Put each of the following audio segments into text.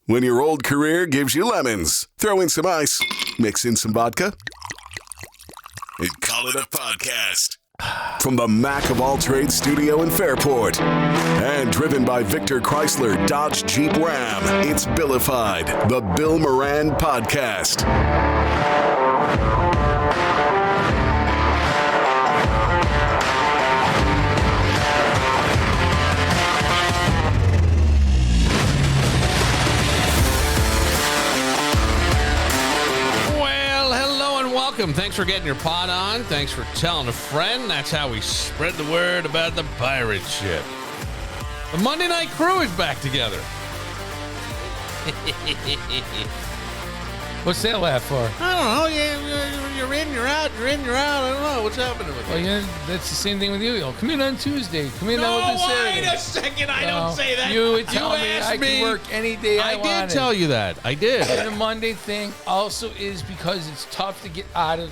When your old career gives you lemons, throw in some ice, mix in some vodka, and call it a podcast. From the Mac of All Trades studio in Fairport, and driven by Victor Chrysler Dodge Jeep Ram, it's Billified, the Bill Moran Podcast. Welcome. Thanks for getting your pot on. Thanks for telling a friend. That's how we spread the word about the pirate ship. The Monday Night Crew is back together. What's that laugh for? I don't know. You're in, you're out, you're in, you're out. I don't know. What's happening with you? Well, yeah, that's the same thing with you. You'll come in on Tuesday. Come in on Saturday. Wait a second. I don't say that. You would tell me I can work any day I wanted. I did tell you that. I did. And the Monday thing also is because it's tough to get out of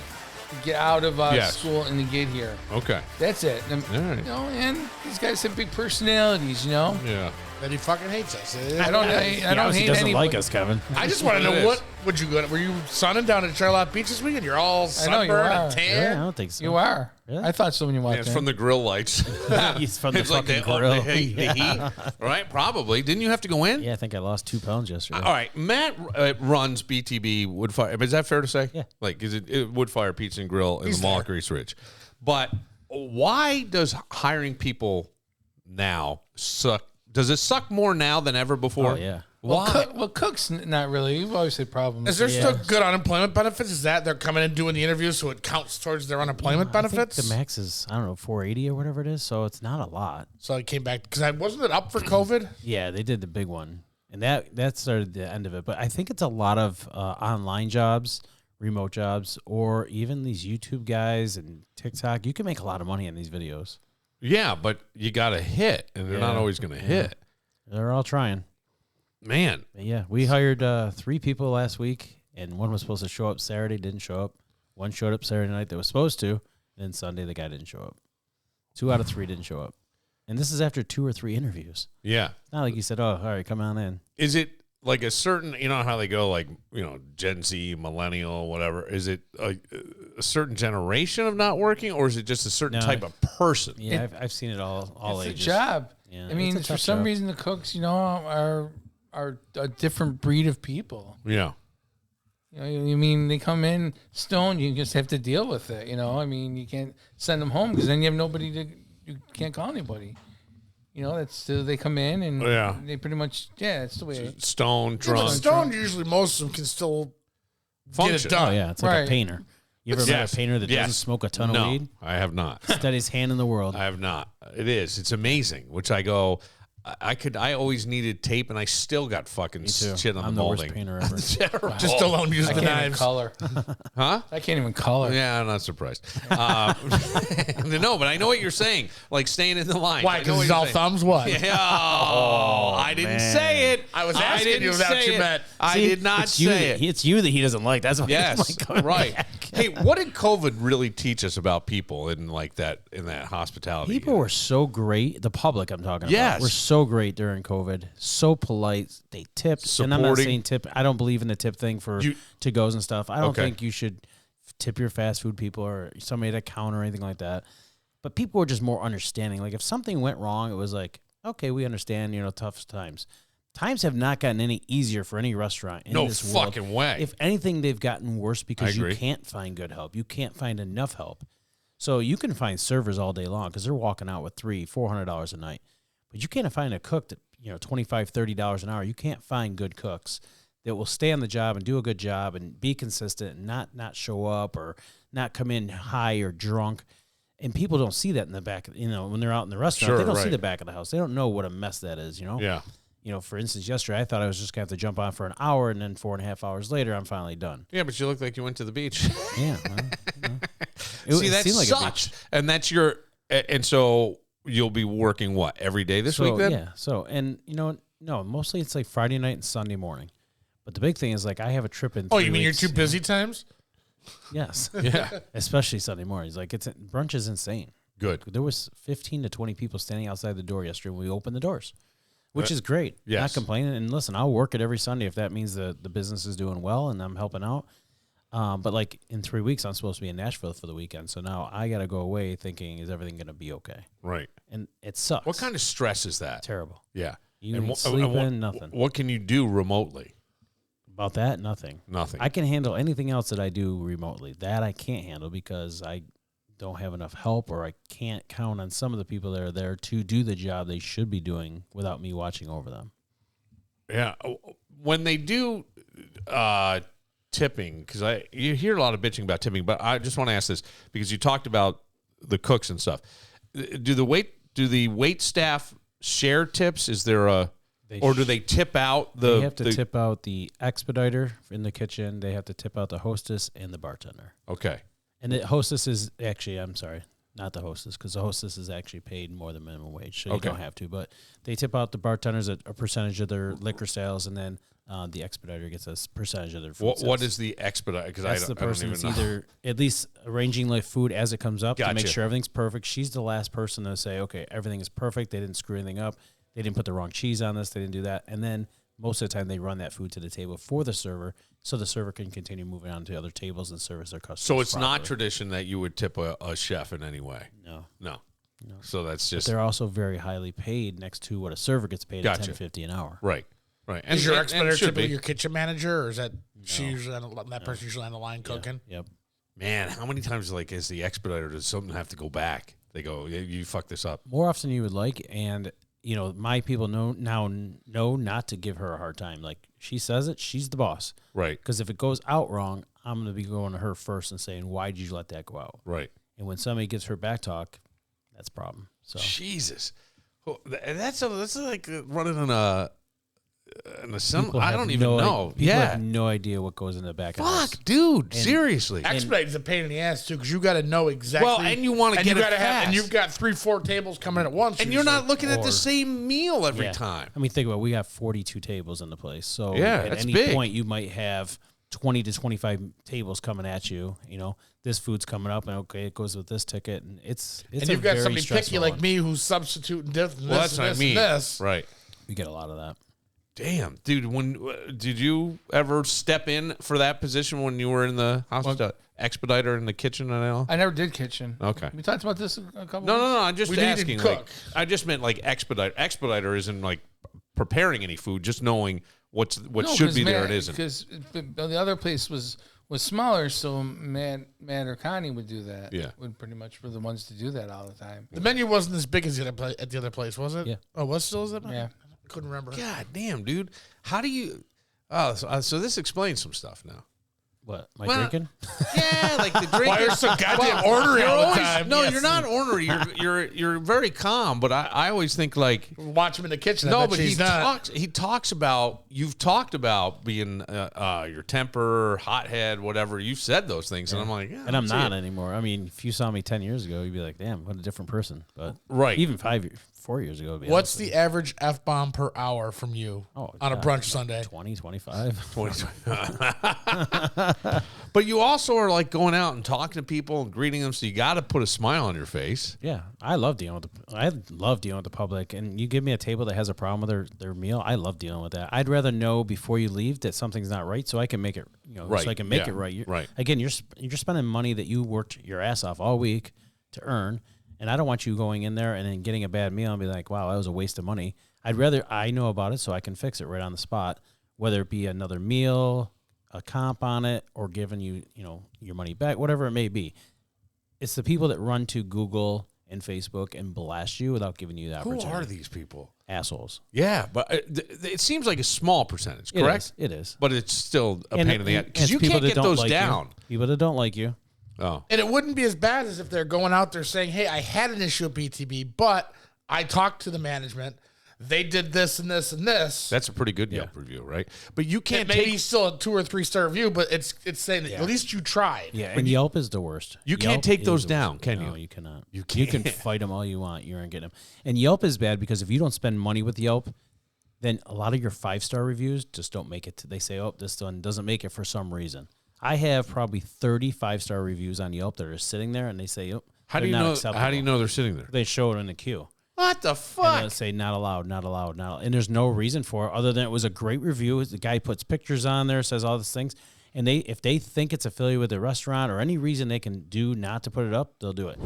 school and to get here. Okay. That's it. And, all right. You know, and these guys have big personalities, you know? Yeah. That he fucking hates us. I don't hate anybody. He doesn't like us, Kevin. I just want to know, what would you go? Were you sunning down at Charlotte Beach this weekend? You're all sunburned and tan. Yeah, I don't think so. You are. Really? I thought so when you walked in. It's from the grill lights. He's from the It's fucking like grill. the heat. Right? Probably. Didn't you have to go in? Yeah, I think I lost 2 pounds yesterday. All right. Matt runs BTB Woodfire. Is that fair to say? Yeah. Like, is it Woodfire Pizza and Grill in the Mall at Grease Ridge? But why does hiring people now suck? Does it suck more now than ever before? Oh, yeah. Why? Well, cooks, not really. You've always had problems. Is there still good unemployment benefits? Is that they're coming and doing the interviews so it counts towards their unemployment benefits? I think the max is, 480 or whatever it is, so it's not a lot. So it came back, because wasn't it up for COVID? Yeah, they did the big one, and that started the end of it. But I think it's a lot of online jobs, remote jobs, or even these YouTube guys and TikTok. You can make a lot of money on these videos. Yeah, but you got to hit, and they're not always going to hit. They're all trying. Man. But yeah, we hired 3 people last week, and one was supposed to show up Saturday, didn't show up. One showed up Saturday night that was supposed to, and then Sunday the guy didn't show up. 2 out of 3 didn't show up. And this is after 2 or 3 interviews. Yeah. It's not like you said, oh, all right, come on in. Is it like a certain, you know how they go, like, Gen Z, millennial, whatever. Is it a certain generation of not working, or is it just a certain type of person? Yeah, I've seen it all it's ages. a job. Yeah, I mean, it's a for tough some job. reason, the cooks, are a different breed of people. Yeah. I mean, they come in stoned. You just have to deal with it. I mean, you can't send them home because then you have nobody you can't call anybody. They come in and they pretty much, that's the way. Stone, drunk. Stone, usually most of them can still Function. get it done. Oh, yeah, it's like a painter. You ever met Yes. a painter that doesn't smoke a ton of weed? I have not. Steadiest hand in the world. I have not. It is. It's amazing. Which I go, I always needed tape, and I still got fucking shit on I'm the the molding. worst painter ever. Just don't use I the can't even knives. color. Huh? I can't even color. Yeah, I'm not surprised. No, but I know what you're saying. Like staying in the line. Why? Because he's all thumbs? What? Yeah. I didn't say it. I was asking you if that's what you meant. I did not say it. It's you that he doesn't like. That's why Yes, he's like, right. back. Hey, what did COVID really teach us about people in that hospitality? People were so great. The public, I'm talking Yes. about, were so great during COVID. So polite. They tipped. And I'm not saying tip. I don't believe in the tip thing for to-goes and stuff. I don't think you should tip your fast food people or somebody at a counter or anything like that. But people were just more understanding. Like if something went wrong, it was like, okay, we understand, tough times. Times have not gotten any easier for any restaurant in this world. No fucking way. If anything, they've gotten worse because you can't find good help. You can't find enough help. So you can find servers all day long because they're walking out with $300-$400 a night. But you can't find a cook that, $25-$30 an hour. You can't find good cooks that will stay on the job and do a good job and be consistent and not show up or not come in high or drunk. And people don't see that in the back, when they're out in the restaurant. They don't see the back of the house. They don't know what a mess that is, Yeah. For instance, yesterday I thought I was just going to have to jump on for an hour, and then 4.5 hours later, I'm finally done. Yeah, but you look like you went to the beach. Yeah. See, that sucks. And that's and so you'll be working what, every day this week then? Yeah. So, and no, mostly it's like Friday night and Sunday morning. But the big thing is like I have a trip in 3 you mean weeks. your 2 busy times? Yes. Yeah. Especially Sunday mornings. Like brunch is insane. Good. There was 15 to 20 people standing outside the door yesterday when we opened the doors. which is great. Yes. Not complaining. And listen, I'll work it every Sunday if that means the business is doing well and I'm helping out. But like in 3 weeks, I'm supposed to be in Nashville for the weekend. So now I got to go away thinking, is everything going to be okay? Right. And it sucks. What kind of stress is that? Terrible. Yeah. You ain't sleeping, nothing. What can you do remotely? About that, nothing. Nothing. I can handle anything else that I do remotely. That I can't handle because I don't have enough help, or I can't count on some of the people that are there to do the job they should be doing without me watching over them. Yeah. When they do tipping, because you hear a lot of bitching about tipping, but I just want to ask this because you talked about the cooks and stuff. Do the wait staff share tips? Is there do they tip out They have to tip out the expediter in the kitchen. They have to tip out the hostess and the bartender. Okay. And the hostess is actually, I'm sorry, not the hostess, because the hostess is actually paid more than minimum wage, so you don't have to. But they tip out the bartenders a percentage of their liquor sales, and then the expediter gets a percentage of their food sales. What is the expediter? Because that's the person that's either at least arranging like food as it comes up to make sure everything's perfect. She's the last person to say, okay, everything is perfect. They didn't screw anything up. They didn't put the wrong cheese on this. They didn't do that. And then most of the time they run that food to the table for the server so the server can continue moving on to other tables and service their customers. So it's properly. Not tradition that you would tip a chef in any way? No. So that's just... But they're also very highly paid next to what a server gets paid at $10.50 an hour. Right. And is your expediter typically your kitchen manager, or is that she usually that person usually on the line cooking? Yep. Man, how many times as the expediter does something have to go back? They go, you fucked this up. More often you would like, and my people know not to give her a hard time. Like she says it, she's the boss. Right. Because if it goes out wrong, I'm going to be going to her first and saying, why did you let that go out? Right. And when somebody gives her back talk, that's a problem. So Jesus. That's like running in a I don't even know. People have no idea what goes in the back of the house. Fuck, dude. Seriously. Expedite is a pain in the ass, too, because you got to know exactly. Well, and you want to get it fast. And you've got 3-4 tables coming in at once. And you're not looking at the same meal every time. I mean, think about it. We got 42 tables in the place. So at any big. point, you might have 20 to 25 tables coming at you. This food's coming up, and okay, it goes with this ticket. And it's and you've got somebody picky like me who's substituting different. Well, that's what I mean. This. Right. We get a lot of that. Damn, dude! Did you ever step in for that position when you were in the house, expediter in the kitchen? I never did kitchen. Okay, we talked about this a couple. No. I'm just asking. Cook. I just meant like expediter. Expediter isn't like preparing any food, just knowing what should be there. It isn't because the other place was smaller, so Matt or Connie would do that. Yeah, would pretty much were the ones to do that all the time. The menu wasn't as big as at the other place, was it? Yeah. Oh, was still as that? Yeah. I couldn't remember. God damn, dude! How do you? Oh, so this explains some stuff now. What? Drinking? Yeah, like the drinking. Why are you so goddamn ornery all the time? No, you're not ornery. You're very calm. But I always think like watch him in the kitchen. No, but he talks about you've talked about being your temper, hothead, whatever. You've said those things, and I'm like, yeah, and I'm not anymore. I mean, if you saw me 10 years ago, you'd be like, damn, what a different person. But right, even 4 years ago. What's the average F-bomb per hour from you on a brunch Sunday? 20, 25. 20. But you also are like going out and talking to people and greeting them, so you got to put a smile on your face. Yeah, I love dealing with the public. And you give me a table that has a problem with their meal, I love dealing with that. I'd rather know before you leave that something's not right, so I can make it. Right. So I can make it right. Right. Again, you're spending money that you worked your ass off all week to earn. And I don't want you going in there and then getting a bad meal and be like, wow, that was a waste of money. I'd rather I know about it so I can fix it right on the spot, whether it be another meal, a comp on it, or giving you, your money back, whatever it may be. It's the people that run to Google and Facebook and blast you without giving you the opportunity. Who are these people? Assholes. Yeah, but it seems like a small percentage, correct? It is. But it's still a pain in the ass because you can't get those down. People that don't like you. Oh. And it wouldn't be as bad as if they're going out there saying, hey, I had an issue at BTB, but I talked to the management. They did this and this and this. That's a pretty good Yelp review, right? But you can't maybe still a 2 or 3 star review, but it's saying that at least you tried. Yeah, and Yelp is the worst. You can't take those down, can you? No, you cannot. You can't. You can fight them all you want. You aren't getting them. And Yelp is bad because if you don't spend money with Yelp, then a lot of your 5-star reviews just don't make it. They say, oh, this one doesn't make it for some reason. I have probably 30 5-star reviews on Yelp that are sitting there, and they say, "Oh, how do you know? How do you know they're sitting there? They show it in the queue. What the And fuck? they'll say not allowed, not allowed, not allowed. And there's no reason for it other than it was a great review. The guy puts pictures on there, says all these things. And if they think it's affiliated with the restaurant or any reason they can do not to put it up, they'll do it.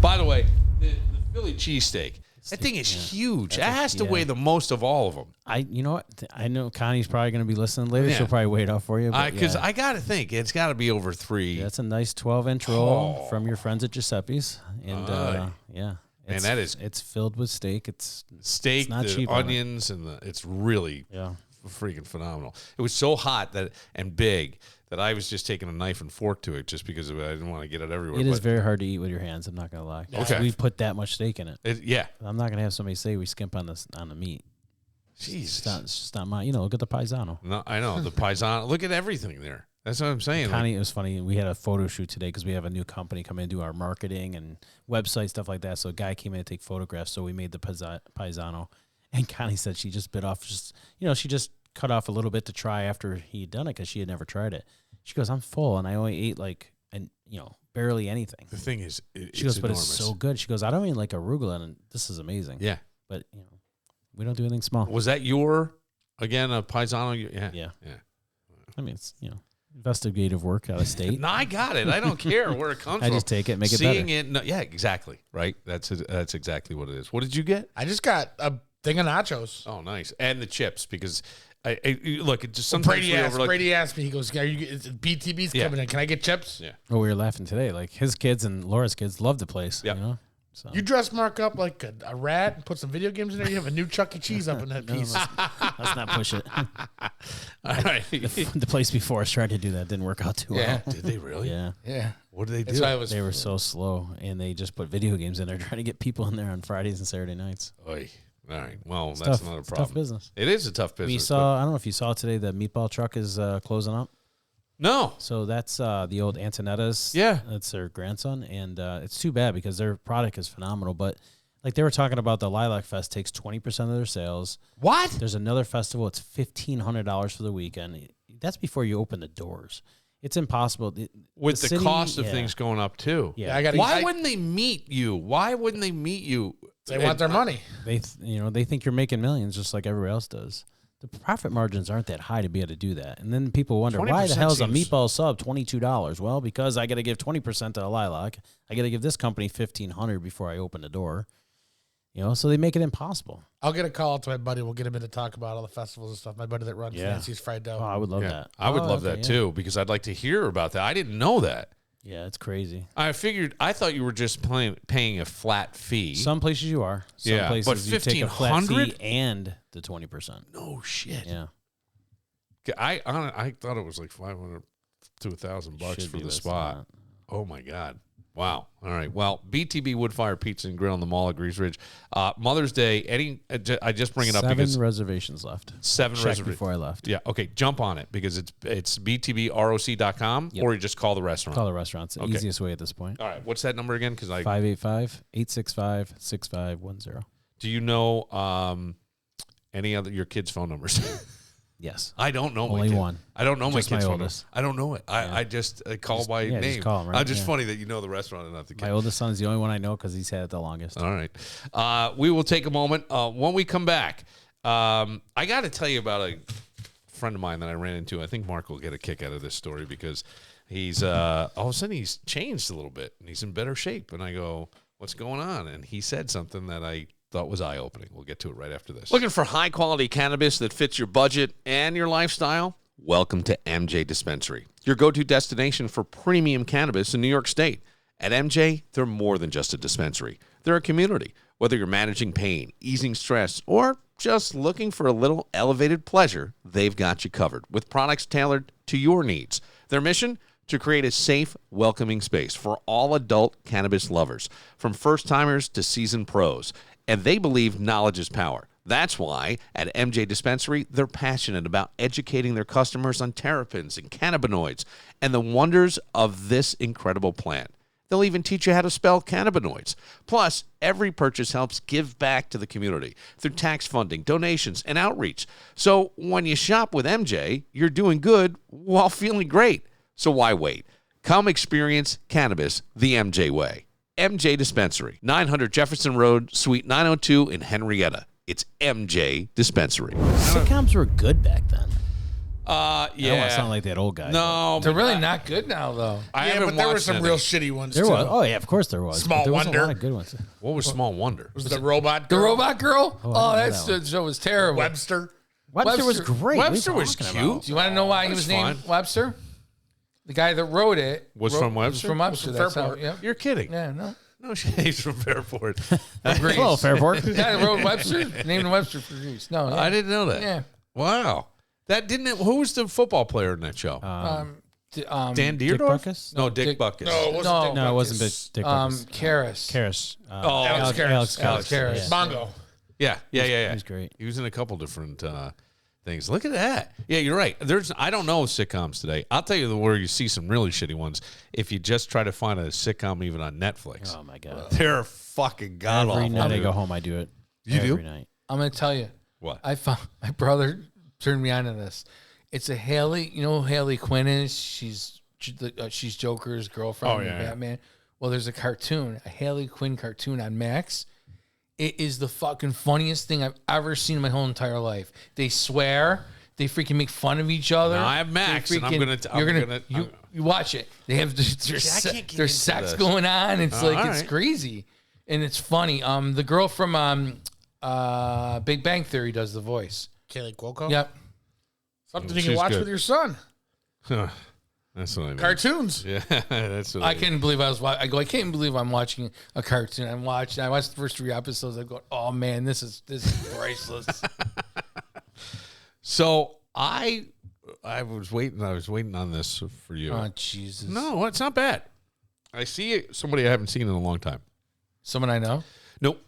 By the way, the Philly cheesesteak, that thing is huge. That has to weigh the most of all of them. You know what? I know Connie's probably going to be listening later. Yeah. She'll probably weigh it off for you. Because I got to think, it's got to be over 3. That's a nice 12-inch roll from your friends at Giuseppe's. And, yeah. And it's filled with steak. It's not the cheap. onions, and it's really freaking phenomenal. It was so hot and big that I was just taking a knife and fork to it just because I didn't want to get it everywhere. It is very hard to eat with your hands. I'm not going to lie. Okay. We put that much steak in it. Yeah. I'm not going to have somebody say we skimp on the meat. Jesus. It's just not mine. Look at the Paisano. No, I know. The Paisano. Look at everything there. That's what I'm saying. Connie, it was funny. We had a photo shoot today because we have a new company come in and do our marketing and website, stuff like that. So a guy came in to take photographs. So we made the Paisano. And Connie said she just bit off, she just cut off a little bit to try after he'd done it because she had never tried it. She goes, I'm full, and I only ate barely anything. The thing is, she goes, but enormous. it's so good. She goes, I don't even like arugula, and this is amazing. Yeah. But, we don't do anything small. Was that a Paisano? Yeah. I mean, it's, investigative work out of state. No, I got it. I don't care where it comes from. I just take it, make it Seeing better. it, no, yeah, exactly. Right. That's exactly what it is. What did you get? I just got a thing of nachos. Oh, nice. And the chips, because look, it just sometimes Brady asked me. He goes, BTB's coming in. Can I get chips? Yeah. Oh, we were laughing today. Like his kids and Laura's kids love the place. Yep. So. You dress Mark up like a rat and put some video games in there. You have a new Chuck E. Cheese up in that piece. Let's not push it. All right. The place before us tried to do that. Didn't work out too well. Did they really? Yeah. Yeah. What did they do? That's why it was. They were so slow, and they just put video games in there trying to get people in there on Fridays and Saturday nights. Oy. All right. Well, It's that's tough. another It's problem. tough business. It is a tough business. We saw. I don't know if you saw today. The meatball truck is closing up. No. So that's the old Antonetta's. Yeah. That's their grandson, and it's too bad because their product is phenomenal. But like they were talking about, the Lilac Fest takes 20% of their sales. What? There's another festival. It's $1,500 for the weekend. That's before you open the doors. It's impossible. With the cost of things going up too. Yeah. Why wouldn't they meet you? Why wouldn't they meet you? They want their money. They think you're making millions just like everybody else does. The profit margins aren't that high to be able to do that. And then people wonder, why the hell is a meatball sub $22? Well, because I got to give 20% to Lilac. I got to give this company $1,500 before I open the door. So they make it impossible. I'll get a call out to my buddy. We'll get him in to talk about all the festivals and stuff. My buddy that runs Fancy's Fried Dough. Oh, I would love that. I would love that too, because I'd like to hear about that. I didn't know that. Yeah, it's crazy. I thought you were just paying a flat fee. Some places you are. Some places but you take a flat fee $1,500 and the 20%. No shit. Yeah. I thought it was like $500 to $1,000 for the spot. Oh my God. Wow. All right. Well, BTB Woodfire Pizza and Grill in the Mall at Grease Ridge. Mother's Day. I just bring it up because 7 reservations left. 7 reservations before I left. Yeah. Okay. Jump on it because it's btbroc.com or you just call the restaurant. Call the restaurant. It's the easiest way at this point. All right. What's that number again? Because 585-865-6510. Do you know any other your kids' phone numbers? Yes. I don't know Only my kid. one. I don't know Just my kid's my phone number. oldest. I don't know it. I just call by name. Just call him, right? Just funny that you know the restaurant and not the kid. My oldest son is the only one I know because he's had it the longest. All right. We will take a moment. When we come back, I got to tell you about a friend of mine that I ran into. I think Mark will get a kick out of this story because he's all of a sudden he's changed a little bit and he's in better shape. And I go, what's going on? And he said something that I thought was eye-opening. We'll get to it right after this. Looking for high-quality cannabis that fits your budget and your lifestyle? Welcome to MJ Dispensary, your go-to destination for premium cannabis in New York State. At MJ, they're more than just a dispensary. They're a community. Whether you're managing pain, easing stress, or just looking for a little elevated pleasure, they've got you covered with products tailored to your needs. Their mission? To create a safe, welcoming space for all adult cannabis lovers, from first-timers to seasoned pros. And they believe knowledge is power. That's why at MJ Dispensary, they're passionate about educating their customers on terpenes and cannabinoids and the wonders of this incredible plant. They'll even teach you how to spell cannabinoids. Plus, every purchase helps give back to the community through tax funding, donations, and outreach. So when you shop with MJ, you're doing good while feeling great. So why wait? Come experience cannabis the MJ way. MJ Dispensary, 900 Jefferson Road, Suite 902 in Henrietta. It's MJ Dispensary. Sitcoms were good back then. Yeah. I don't want to sound like that old guy. No. They're really not good now, though. I Yeah, haven't but there were watched some any. real shitty ones There too. was. Oh, yeah, of course there was. Small But there was Wonder. a lot of good ones. What was Small Wonder? Was the robot The girl? Robot Girl? Oh, I Oh, didn't know that that one. show was terrible. Webster. Webster was Webster- great. Webster What are you was talking cute. about? Do you want to know why he That's was named fine. Webster? The guy that wrote it Was from Webster? from Webster. from That's how. Fairport. Yeah. You're kidding. Yeah. No. No, he's from Fairport. Hello, Fairport. The guy that wrote Webster named Webster for Greece. No. Yeah. I didn't know that. Yeah. Wow. That didn't. Who was the football player in that show? Dan Dick Deerdorf? Buckus? No, Dick Dick- Buckus. No, it wasn't No. Dick No, it Buckus. wasn't Dick Buckus. Karras. Karras. Oh, Alex Karras. Alex Karras. Yeah. Bongo. Yeah. He was great. He was in a couple different things. Look at that. Yeah, you're right. I don't know sitcoms today. I'll tell you where you see some really shitty ones. If you just try to find a sitcom even on Netflix, Oh, my God. they're fucking god Every awful. night I go home, I do it. You do? Every night. I'm gonna tell you. What? I found my brother turned me on to this. It's a Haley. You know who Haley Quinn is? She's Joker's girlfriend in Batman. Well, there's a cartoon, a Haley Quinn cartoon on Max. It is the fucking funniest thing I've ever seen in my whole entire life. They swear. They freaking make fun of each other. Now, I have Max, They and I'm freaking- gonna- you watch it. They have there's I can't get there's into sex this. going on. It's Oh, like all it's right. crazy, and it's funny. The girl from Big Bang Theory does the voice. Kaylee Cuoco. Yep. Something you She's can watch good. with your son. That's what I mean. Cartoons. Yeah, that's what I couldn't believe I can't believe I'm watching a cartoon. I watched the first 3 episodes. I go, oh man, this is priceless. So I was waiting on this for you. Oh Jesus. No, it's not bad. I see somebody I haven't seen in a long time. Someone I know. Nope.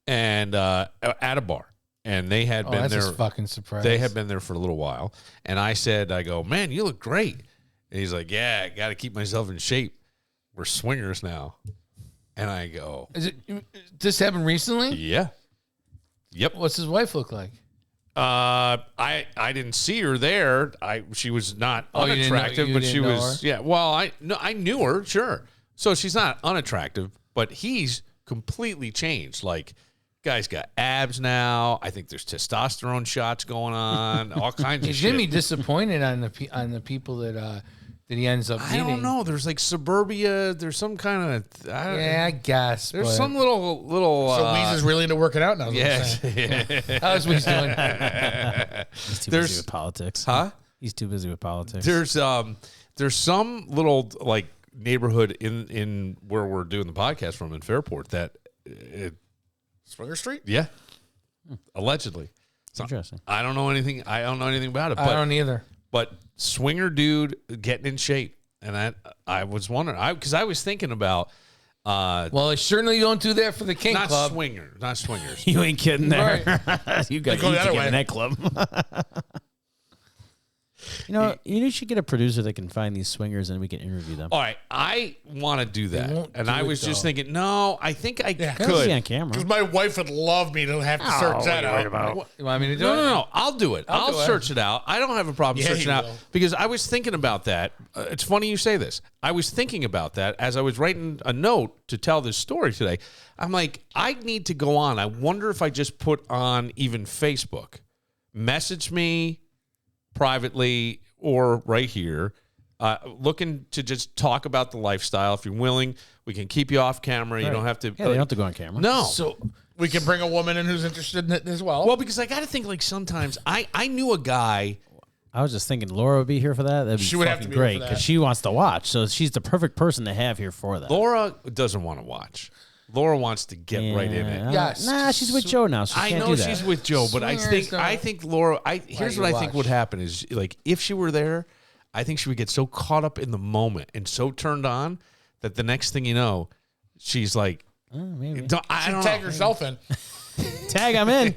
And at a bar, and they had Oh, been that's there. a fucking surprise. They had been there for a little while, and I go, man, you look great. And he's like, yeah, I got to keep myself in shape. We're swingers now. And I go, Is it this happened recently? yeah. Yep. What's his wife look like? I didn't see her there. She was not Oh, you didn't know- unattractive, you but she didn't know was her? yeah. Well, I knew her, sure. So she's not unattractive, but he's completely changed. Like, guy's got abs now. I think there's testosterone shots going on, all kinds of He's shit. gonna be disappointed on the people that he ends up I meeting. don't know. There's like suburbia. There's some kind of Yeah, I guess. There's but some little. So Weez is really into working out now. is what I'm Yes. saying. how's Weez doing? He's too There's- busy with politics. Huh? He's too busy with politics. There's some little like neighborhood in where we're doing the podcast from in Fairport that Swinger Street. yeah, allegedly. So Interesting. I don't know anything about it, I don't either. but swinger dude getting in shape, and I was wondering because I was thinking about Well, I certainly don't do that for the King not Club. not swingers. You ain't kidding there. you got go the other to get way. in that club. You should get a producer that can find these swingers and we can interview them. All right, I want to do that, won't and do I it, was just though. thinking, no, I think I Let's see could. on camera. Because my wife would love me to have to search that out. You want me to do No, it? no, no. I'll do it. I'll do it. search it out. I don't have a problem Yeah, searching you out will. because I was thinking about that. It's funny you say this. I was thinking about that as I was writing a note to tell this story today. I'm like, I need to go on. I wonder if I just put on even Facebook. Message me privately or right here. Looking to just talk about the lifestyle. If you're willing, we can keep you off camera. You don't have to. Yeah, they don't have to go on camera. No. So We can bring a woman in who's interested in it as well. Well, because I got to think like sometimes I knew a guy. I was just thinking Laura would be here for that. That'd be She would have fucking to be here great for that. because she wants to watch. So she's the perfect person to have here for that. Laura doesn't want to watch. Laura wants to get right in it. Yes. Nah, she's with Joe now. So she I can't know do that. she's with Joe, but Swingers I don't think Laura. Here's you what I think watch. would happen is like if she were there, I think she would get so caught up in the moment and so turned on that the next thing you know, she's like, Maybe. I don't Tag know. herself in. Tag, I'm in.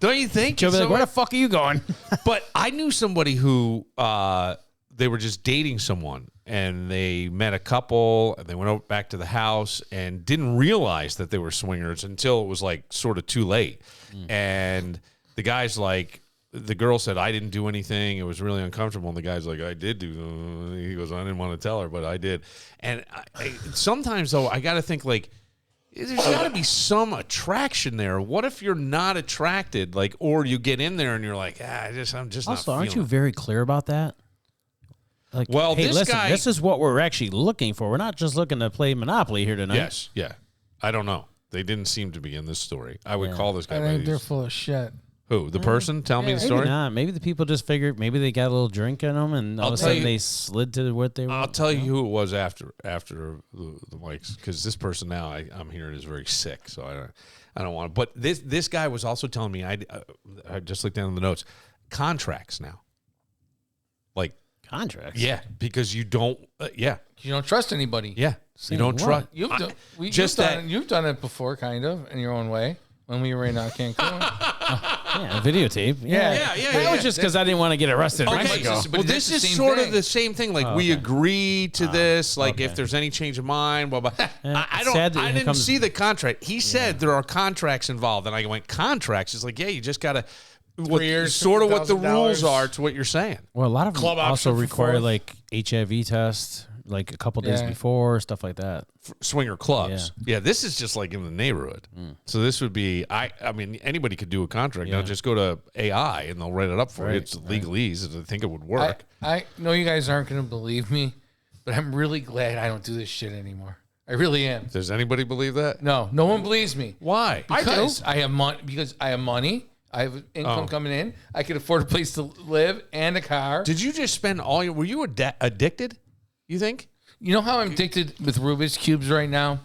Don't you think? She'll be like, So- where the fuck are you going? But I knew somebody who they were just dating someone and they met a couple and they went over back to the house and didn't realize that they were swingers until it was like sort of too late. And the guy's like, the girl said, I didn't do anything. It was really uncomfortable. And the guy's like, I did do. He goes, I didn't want to tell her, but I did. And sometimes, though, I got to think, like, there's got to be some attraction there. What if you're not attracted, like, or you get in there and you're like, I'm just also, not aren't feeling you very clear about that? Like, well, hey, this listen, guy, this is what we're actually looking for. We're not just looking to play Monopoly here tonight. Yes, yeah. I don't know. They didn't seem to be in this story. I would call this guy. I think they're full of shit. Who? The person? Tell me the Maybe story. not. Maybe the people just figured maybe they got a little drink in them, and all of a sudden they slid to what they were. I'll tell you who it was after the mics, because this person now I'm hearing is very sick, so I don't want to. But this guy was also telling me, I just looked down in the notes, contracts now. Like contracts. Yeah, because you don't. You don't trust anybody. Yeah, you don't trust. You've done it before, kind of in your own way. When we were in Cancun. Yeah, videotape. Yeah. That was just because I didn't want to get arrested in Mexico. Well, this is sort of the same thing. Like, we agree to this. Like, if there's any change of mind, blah, blah. I didn't see the contract. He said there are contracts involved. And I went, contracts? It's like, you just got to... 3 years, sort of what the rules $50,000. are to what you're saying. Well, a lot of them Club also option for require, fourth. like, HIV tests, like, a couple days before, stuff like that. Swinger clubs. Yeah, this is just like in the neighborhood. So this would be, I mean, anybody could do a contract. Now just go to AI and they'll write it up for you. It's legalese. I think it would work. I know you guys aren't going to believe me, but I'm really glad I don't do this shit anymore. I really am. Does anybody believe that? No one believes me. Why? Because I have money. Because I have money. I have income coming in. I could afford a place to live and a car. Did you just spend all your... Were you addicted, you think? You know how I'm addicted with Rubik's Cubes right now?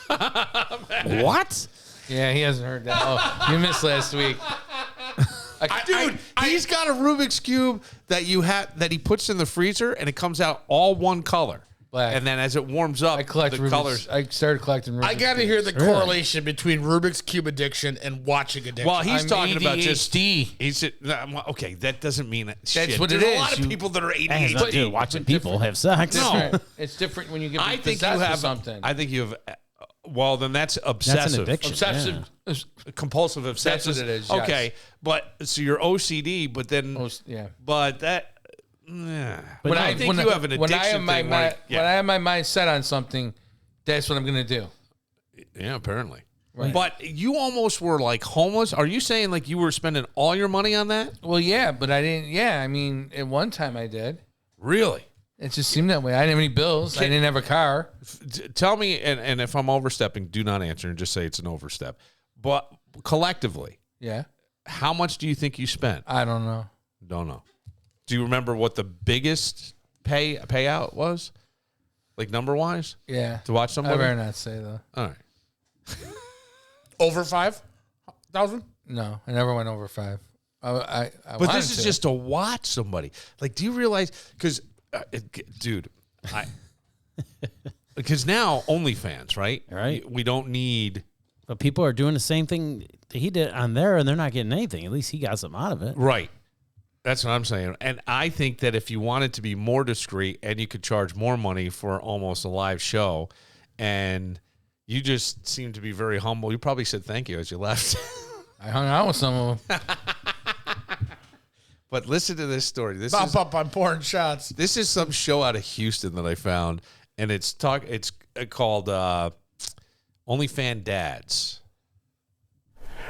What? Yeah, he hasn't heard that. Oh, you missed last week. Dude, he's got a Rubik's Cube that he puts in the freezer, and it comes out all one color. Black. And then as it warms up, I collect the Rubik's. colors... I started collecting Rubik's I got to hear the correlation between Rubik's Cube addiction and watching addiction. Well, he's I'm talking about just... ADHD. He's okay, that doesn't mean shit. That's what There's it a is. lot of people that are That has nothing to do ADHD. with watching people have sex. No. It's different when you get I think you possessed with have something. I think you have... Well, then that's That's obsessive. an addiction. Obsessive. Compulsive obsessive. That's what it is, yes. Okay, but so you're OCD, but then... Yeah. But that... Yeah. But I think you have an addiction when I have thing. When I have my mind set on something, that's what I'm going to do. Yeah, apparently. Right. But you almost were like homeless. Are you saying like you were spending all your money on that? Well, yeah, but I didn't. Yeah, I mean, at one time I did. Really? It just seemed that way. I didn't have any bills. I didn't have a car. Tell me, and if I'm overstepping, do not answer and just say it's an overstep. But collectively, Yeah. how much do you think you spent? I don't know. Don't know. Do you remember what the biggest payout was? Like number wise? Yeah. To watch I somebody? better not say though. All right. over 5,000? No, I never went over 5. I But wanted this is to. just to watch somebody. Like, do you realize? Because, dude, because now OnlyFans, right? Right. We don't need. But people are doing the same thing that he did on there, and they're not getting anything. At least he got something out of it. Right. That's what I'm saying. And I think that if you wanted to be more discreet and you could charge more money for almost a live show, and you just seem to be very humble, you probably said thank you as you left. I hung out with some of them. But listen to this story. I'm pouring shots. This is some show out of Houston that I found, and it's called OnlyFan Dads.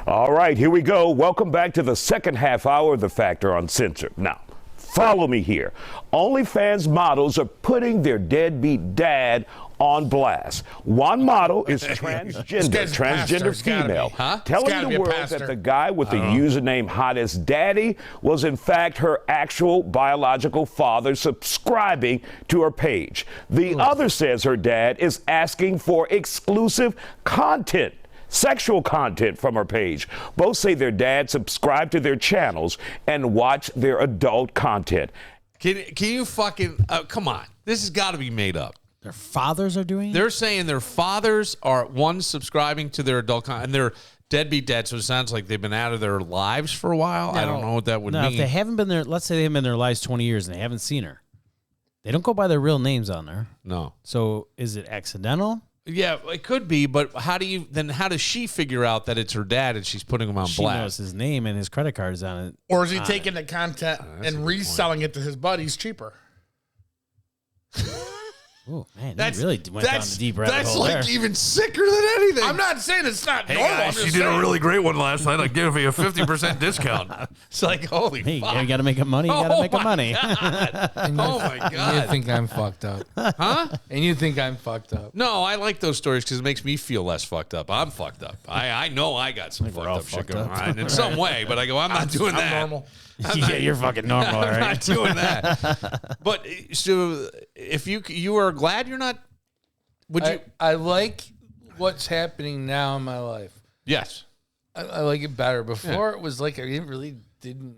All right, here we go. Welcome back to the second half hour of The Factor Uncensored. Now, follow me here. OnlyFans models are putting their deadbeat dad on blast. One model is transgender female, telling the world that the guy with the username Hottest Daddy was in fact her actual biological father subscribing to her page. The other says her dad is asking for exclusive content. Sexual content from her page. Both say their dad subscribed to their channels and watch their adult content. Can you fucking come on? This has got to be made up. Their fathers are doing it? They're saying their fathers are subscribing to their adult content, and they're deadbeat dads. So it sounds like they've been out of their lives for a while. I don't know what that would mean. If they haven't been there, let's say they haven't been in their lives 20 years and they haven't seen her. They don't go by their real names on there. No. So is it accidental? Yeah, it could be, but how does she figure out that it's her dad and she's putting him on She blast? knows his name and his credit card's on it. Or is he taking the content and reselling it to his buddies cheaper? Oh man, you really went down the deep rabbit That's hole like there. even sicker than anything. I'm not saying it's not Hey normal. I'm guys, just you did a saying. really great one last night. I give you a 50% discount. It's like, holy Hey, fuck. you got to make money. You got to make money. And Oh my And you God. think I'm fucked up. Huh? And you think I'm fucked up. No, I like those stories because it makes me feel less fucked up. I'm fucked up. I know I got some fucked all up shit fucked going up. on in some way, but I go, I'm not doing that. I'm normal. Yeah, you're fucking normal, all I'm right? not doing that. But so if you are glad you're not, would you? I like what's happening now in my life. Yes. I like it better. Before it was like I didn't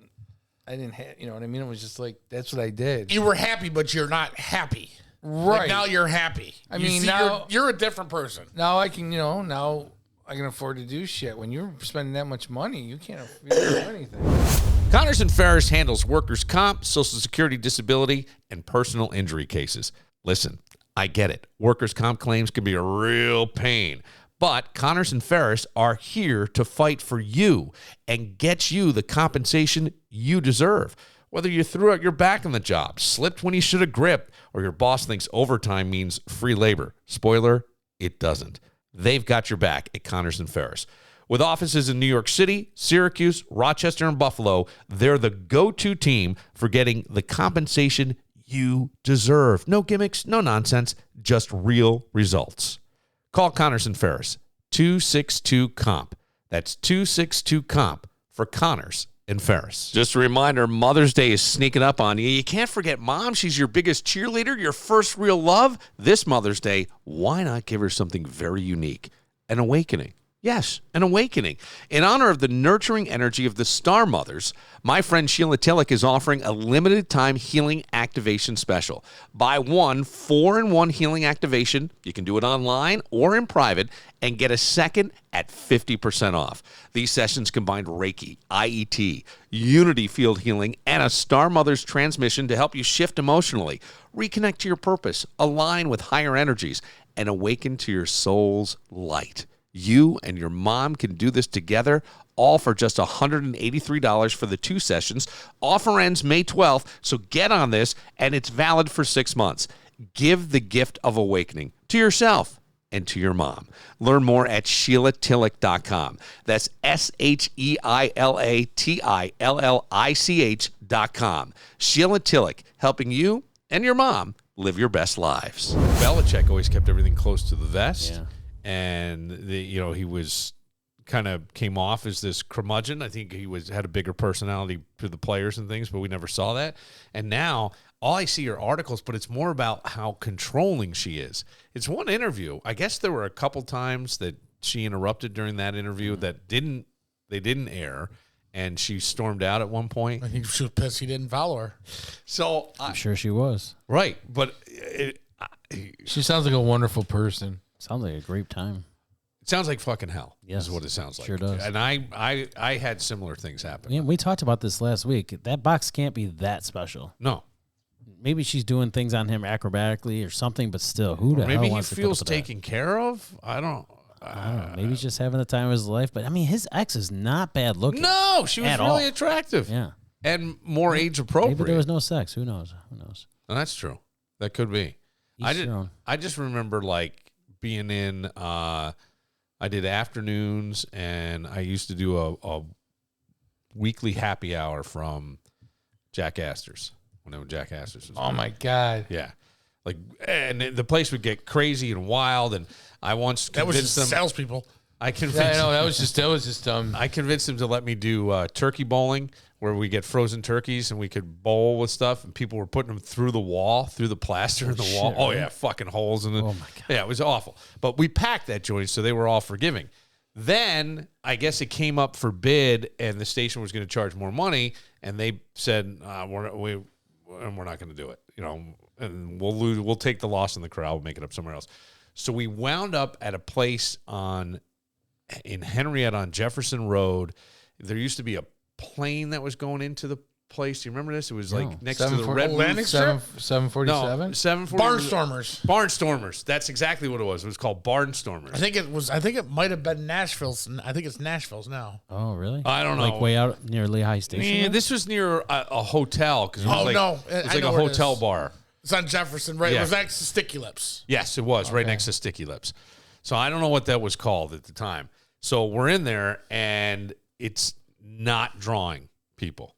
have, you know what I mean? It was just like, that's what I did. You were happy, but you're not happy. Right. Like now you're happy. I You mean, see, now- you're a different person. Now I can, now I can afford to do shit. When you're spending that much money, you can't do anything. Connors and Ferris handles workers' comp, Social Security disability, and personal injury cases. Listen, I get it. Workers' comp claims can be a real pain. But Connors and Ferris are here to fight for you and get you the compensation you deserve. Whether you threw out your back on the job, slipped when you should have gripped, or your boss thinks overtime means free labor. Spoiler, it doesn't. They've got your back at Connors and Ferris. With offices in New York City, Syracuse, Rochester, and Buffalo, they're the go-to team for getting the compensation you deserve. No gimmicks, no nonsense, just real results. Call Connors and Ferris, 262-COMP. That's 262-COMP for Connors and Ferris. Just a reminder, Mother's Day is sneaking up on you. You can't forget Mom. She's your biggest cheerleader, your first real love. This Mother's Day, why not give her something very unique? An awakening. Yes, an awakening. In honor of the nurturing energy of the Star Mothers, my friend Sheila Tillich is offering a limited-time healing activation special. Buy one 4-in-1 healing activation. You can do it online or in private and get a second at 50% off. These sessions combine Reiki, IET, Unity Field Healing, and a Star Mothers transmission to help you shift emotionally, reconnect to your purpose, align with higher energies, and awaken to your soul's light. You and your mom can do this together, all for just $183 for the 2 sessions. Offer ends May 12th, so get on this, and it's valid for 6 months. Give the gift of awakening to yourself and to your mom. Learn more at SheilaTillich.com. That's SheilaTillich.com. Sheila Tillich, helping you and your mom live your best lives. Belichick always kept everything close to the vest. Yeah. And he was kind of came off as this curmudgeon. I think he had a bigger personality to the players and things, but we never saw that. And now all I see are articles, but it's more about how controlling she is. It's one interview. I guess there were a couple times that she interrupted during that interview that they didn't air, and she stormed out at one point. I think she was pissed he didn't follow her. So I'm sure she was. right, but She sounds like a wonderful person. Sounds like a great time. it sounds like fucking hell. Yes, is what it sounds like. sure does. And I had similar things happen. Yeah, we talked about this last week. That box can't be that special. No. Maybe she's doing things on him acrobatically or something, but still, who the hell Maybe he wants to put feels up with that? taken care of. I don't know. Maybe he's just having the time of his life. But I mean, his ex is not bad looking. No, she was At really all. attractive. Yeah. And more age appropriate. Maybe there was no sex. Who knows? Who knows? And that's true. That could be. Each their own. I just remember like being in I did afternoons, and I used to do a weekly happy hour from Jack Astor's when Jack Astor's was Oh my God. yeah. Like, and the place would get crazy and wild, and I once That was convinced just them. salespeople. I convinced. Yeah, I know that was just I convinced him to let me do turkey bowling, where we get frozen turkeys and we could bowl with stuff, and people were putting them through the wall, through the plaster in the wall. shit, Oh really? yeah, fucking holes in it. Oh, my God. Yeah, it was awful. But we packed that joint, so they were all forgiving. Then I guess it came up for bid, and the station was going to charge more money, and they said we're not going to do it. And we'll lose. We'll take the loss in the crowd. We'll make it up somewhere else. So we wound up at a place in Henrietta on Jefferson Road. There used to be a plane that was going into the place. Do you remember this? It was like next to the Red Atlantic Roof. Strip? 747? No, 740. Barnstormers. That's exactly what it was. It was called Barnstormers. I think it might have been Nashville's. I think it's Nashville's now. Oh, really? I don't know. Like way out near Lehigh Station? Yeah, this was near a hotel. Cause it was it was like a where it hotel is. bar. It's on Jefferson, right? Yeah. It was next to Sticky Lips. Yes, it was right next to Sticky Lips. So I don't know what that was called at the time. So we're in there, and it's not drawing people,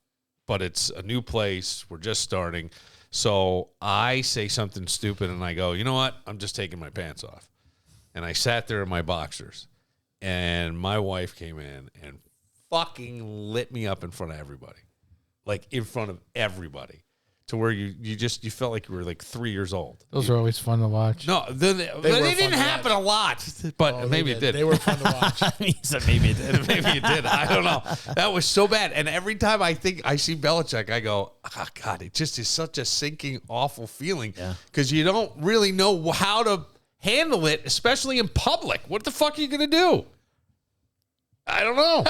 but it's a new place. We're just starting. So I say something stupid, and I go, you know what? I'm just taking my pants off. And I sat there in my boxers, and my wife came in and fucking lit me up in front of everybody, like in front of everybody. To where you felt like you were like 3 years old. Those are always fun to watch. No, they didn't happen a lot, but maybe it did. They were fun to watch. He said maybe it did. Maybe it did. I don't know. That was so bad. And every time I think I see Belichick, I go, oh, God, it just is such a sinking, awful feeling because you don't really know how to handle it, especially in public. What the fuck are you going to do? I don't know.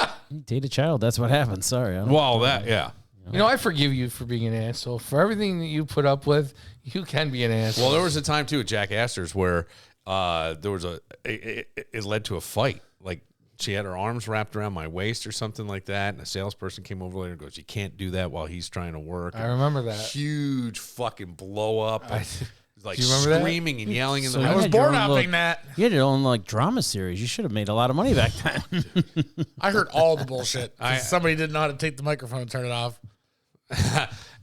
Date a child. That's what happens. Sorry. Yeah. You know, I forgive you for being an asshole. For everything that you put up with, you can be an asshole. Well, there was a time, too, at Jack Astor's where there was it led to a fight. Like, she had her arms wrapped around my waist or something like that, and a salesperson came over later and goes, you can't do that while he's trying to work. I remember that. Huge fucking blow up. Like do you remember screaming and yelling in the I room. was board hopping that. You had your own like drama series. You should have made a lot of money back then. I heard all the bullshit. Somebody didn't know how to take the microphone and turn it off.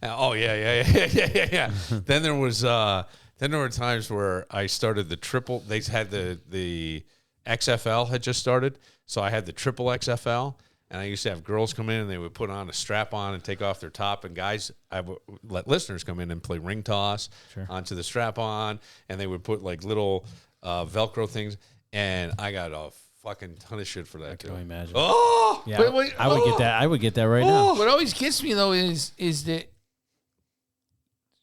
Oh yeah. Then there were times where I started the triple. They had the XFL had just started, so I had the triple XFL, and I used to have girls come in and they would put on a strap on and take off their top, and guys, I would let listeners come in and play ring toss onto the strap on, and they would put like little Velcro things, and I got a fucking ton of shit for that. Can you imagine? Oh, Yeah, I would get that. I would get that right now. What always gets me, though, is that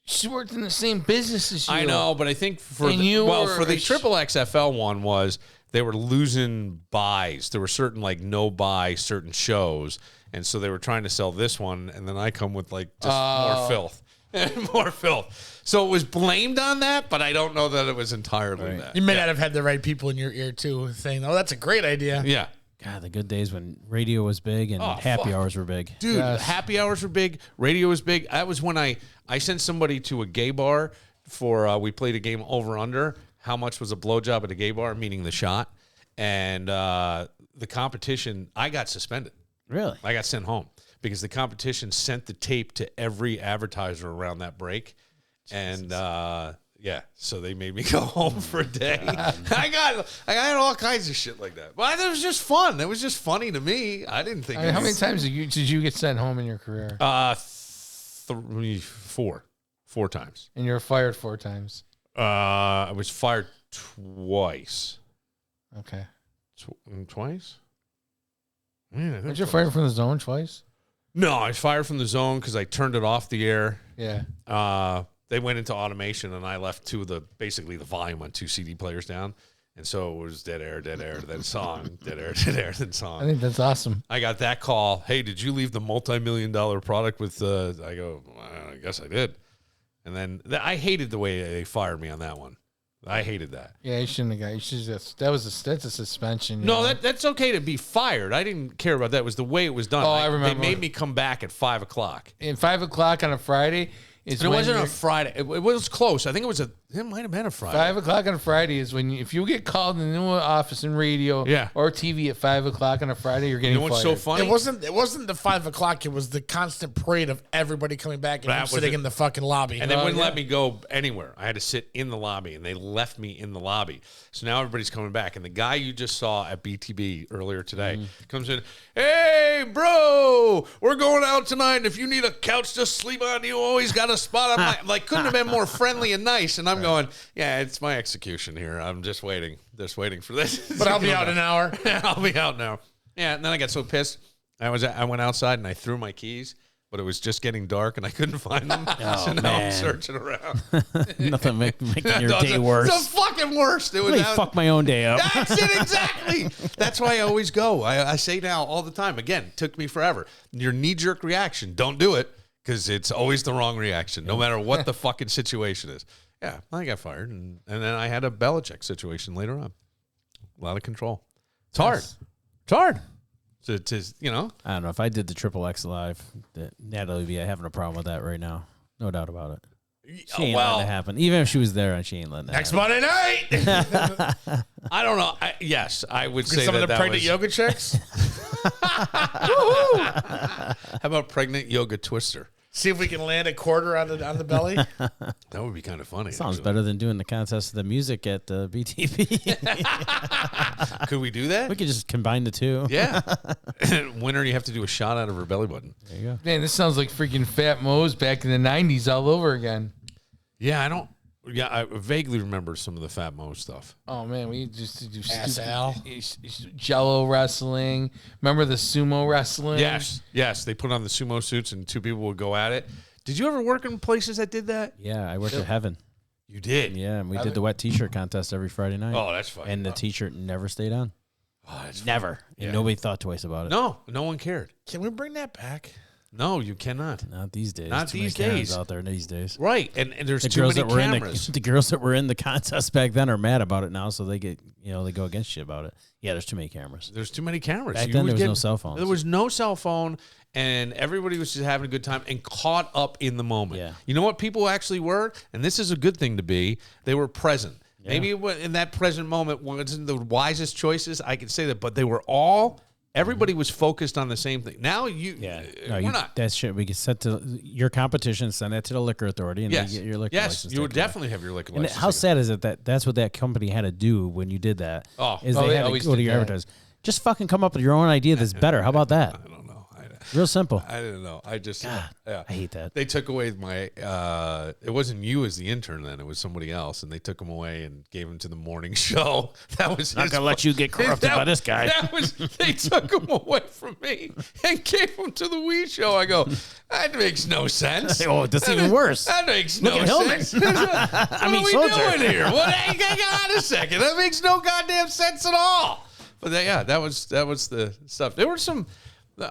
she worked in the same business as you. I know, but I think for And the triple XFL one was they were losing buys. There were certain like no buy certain shows, and so they were trying to sell this one, and then I come with like just more filth. More filth. So it was blamed on that, but I don't know that it was entirely that. You may not have had the right people in your ear too, saying, "Oh, that's a great idea." Yeah. God, the good days when radio was big and happy hours were big. Dude, happy hours were big. Radio was big. That was when I sent somebody to a gay bar for, we played a game over under. How much was a blowjob at a gay bar, meaning the shot. And the competition, I got suspended. Really? I got sent home because the competition sent the tape to every advertiser around that break. Jesus. And so they made me go home for a day. I got all kinds of shit like that. But it was just fun. It was just funny to me. I didn't think. How many times did you get sent home in your career? 4 times. And you were fired 4 times. I was fired twice. Okay. Twice? Man, Did you fired from the zone twice? No, I was fired from the zone because I turned it off the air. Yeah. They went into automation, and I left basically the volume on 2 CD players down. And so it was dead air, then song, dead air, then song. I think that's awesome. I got that call. Hey, did you leave the multi-million-dollar product with I go, I guess I did. And then I hated the way they fired me on that one. I hated that. Yeah, you shouldn't have got. You should just. That's a suspension. No, that's okay to be fired. I didn't care about that. It was the way it was done. Oh, I remember. They made me come back at 5 o'clock. And 5 o'clock on a Friday. It wasn't a Friday. It was close. I think it might have been a Friday. 5 o'clock on a Friday is when if you get called in the new office in radio or TV at 5 o'clock on a Friday, you're getting fired. What's so funny? It wasn't the 5 o'clock. It was the constant parade of everybody coming back and sitting in the fucking lobby. And they wouldn't let me go anywhere. I had to sit in the lobby, and they left me in the lobby. So now everybody's coming back. And the guy you just saw at BTB earlier today comes in, hey, bro, we're going out tonight. And if you need a couch to sleep on, you always got a spot. I'm like couldn't have been more friendly and nice. And I'm going, yeah, it's my execution here. I'm just waiting for this. But I'll be out in an hour. I'll be out now. Yeah, and then I got so pissed. I went outside and I threw my keys, but it was just getting dark and I couldn't find them. So now I'm searching around. Nothing making your day worse. It's the fucking worst. It was Let me fuck my own day up. That's it, exactly. That's why I always go. I say now all the time. Again, it took me forever. Your knee-jerk reaction, don't do it. because it's always the wrong reaction, no matter what the fucking situation is. Yeah, I got fired, and then I had a Belichick situation later on. A lot of control. It's hard. It's hard. So it's I don't know. If I did the Triple X Live, Natalie would be having a problem with that right now. No doubt about it. She ain't letting it happen. Even if she was there, and she ain't letting it Next happen. Monday night. I don't know. Yes, I would say Some of the pregnant was, yoga chicks. How about pregnant yoga twister? See if we can land a quarter on the belly. That would be kind of funny. Sounds actually. better than doing the contest of the music at BTB. Could we do that? We could just combine the two. Yeah. Winner, you have to do a shot out of her belly button. There you go. Man, this sounds like freaking Fat Moe's back in the 90s all over again. Yeah, I vaguely remember some of the Fat Mo stuff. Oh, man, we used to do Al. Jello wrestling. Remember the sumo wrestling? Yes. They put on the sumo suits and two people would go at it. Did you ever work in places that did that? Yeah, I worked at Heaven. You did? Yeah, and we did the wet T-shirt contest every Friday night. Oh, that's funny. And the T-shirt never stayed on. Oh, that's Never. funny. And Yeah. nobody thought twice about it. No one cared. Can we bring that back? No, you cannot. Not these days. Not Too many these cameras days. out there these days. Right, and there's The too girls many that were cameras. the girls that were in the contest back then are mad about it now, so they get they go against you about it. Yeah, there's too many cameras. There's too many cameras. Back You then would there was no cell phones. There was no cell phone, and everybody was just having a good time and caught up in the moment. Yeah. You know what people actually were? And this is a good thing to be. They were present. Yeah. Maybe in that present moment wasn't the wisest choices. I could say that, but they were all. Everybody was focused on the same thing. Now we're not. That shit we get set to your competition, send that to the liquor authority, and Yes. they get your liquor Yes, license. you would taken away. definitely have your liquor And license. how sad is it that that's what that company had to do when you did that? Is they they had to always go to did your that. advertisers. Just fucking come up with your own idea that's better. How about that? I don't know. Real simple. I didn't know. I just God, yeah. I hate that. They took away my. It wasn't you as the intern then. It was somebody else, and they took him away and gave him to the morning show. That was Not gonna let you get corrupted by this guy. They took him away from me and gave him to the Wii show. I go, that makes no sense. Oh, that's even worse. That makes Look no at Hillman. sense. What are we soldier. doing here? Hang on a second. That makes no goddamn sense at all. But that was the stuff. There were some